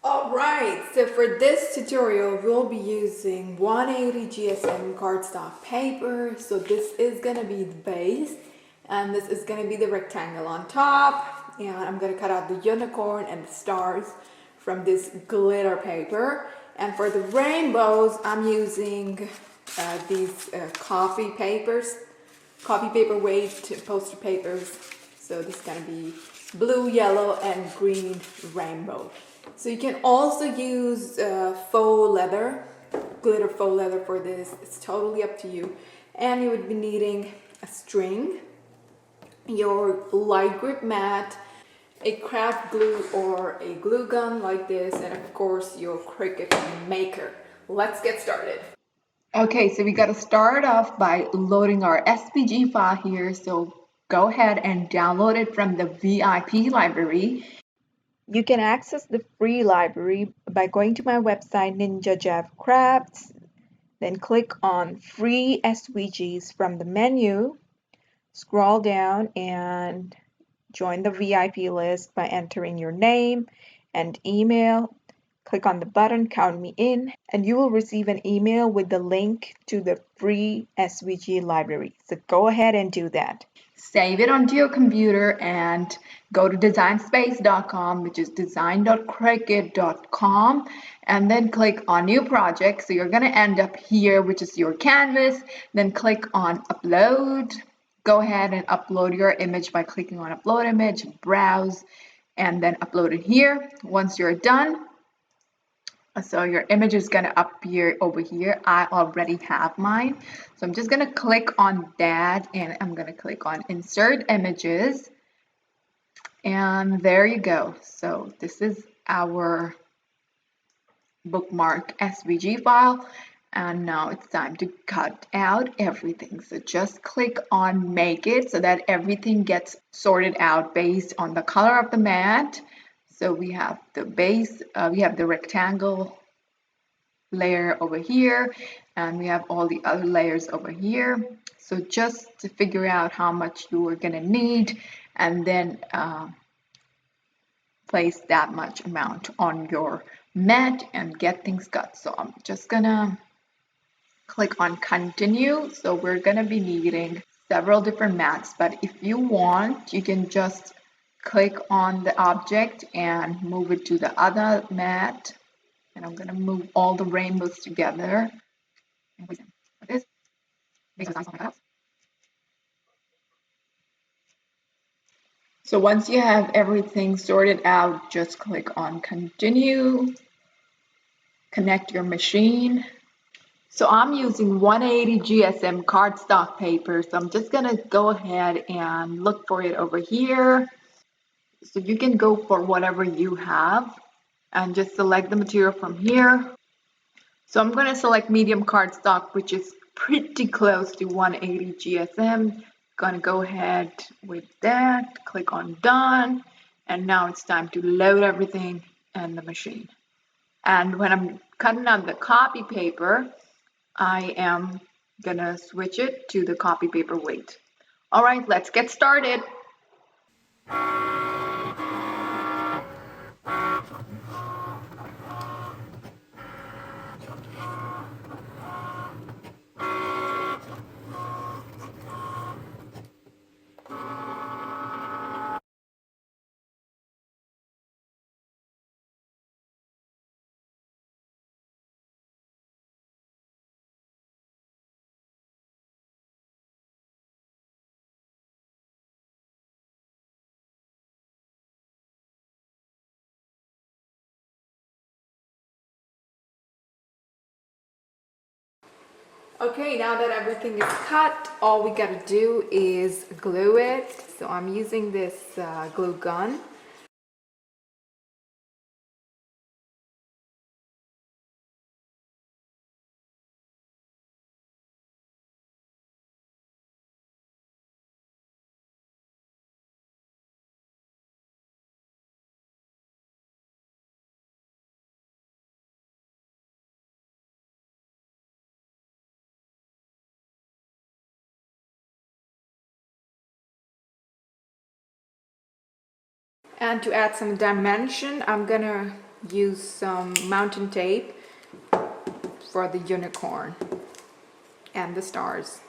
Alright, so for this tutorial we'll be using 180 GSM cardstock paper. So this is going to be the base and this is going to be the rectangle on top, and I'm going to cut out the unicorn and the stars from this glitter paper. And for the rainbows I'm using these copy paper weight poster papers. So this is going to be blue, yellow and green rainbow. So you can also use faux leather, glitter faux leather for this. It's totally up to you. And you would be needing a string, your light grip mat, a craft glue or a glue gun like this, and of course your Cricut maker. Let's get started. Okay, so we got to start off by loading our SVG file here. So go ahead and download it from the VIP library. You can access the free library by going to my website Ninja Java Crafts, then click on Free SVGs from the menu, scroll down and join the VIP list by entering your name and email. Click on the button Count Me In and you will receive an email with the link to the free SVG library. So go ahead and do that. Save it onto your computer and go to designspace.com, which is design.cricut.com, and then click on new project. So you're going to end up here, which is your canvas. Then click on upload. Go ahead and upload your image by clicking on upload image, browse, and then upload it here. Once you're done, so your image is going to appear over here. I already have mine. So I'm just going to click on that and I'm going to click on insert images. And there you go. So this is our bookmark SVG file. And now it's time to cut out everything. So just click on make it so that everything gets sorted out based on the color of the mat. So we have the base, we have the rectangle layer over here, and we have all the other layers over here. So just to figure out how much you are going to need, and then place that much amount on your mat and get things cut. So I'm just gonna click on continue. So we're gonna be needing several different mats, but if you want, you can just click on the object and move it to the other mat. And I'm gonna move all the rainbows together. This. So once you have everything sorted out, just click on continue, connect your machine. So I'm using 180 GSM cardstock paper. So I'm just gonna go ahead and look for it over here. So you can go for whatever you have and just select the material from here. So I'm gonna select medium cardstock, which is pretty close to 180 GSM. Gonna go ahead with that, click on done, and now it's time to load everything in the machine. And when I'm cutting out the copy paper, I am gonna switch it to the copy paper weight. All right, let's get started. Okay, now that everything is cut, all we gotta do is glue it. So I'm using this glue gun. And to add some dimension, I'm gonna use some mountain tape for the unicorn and the stars.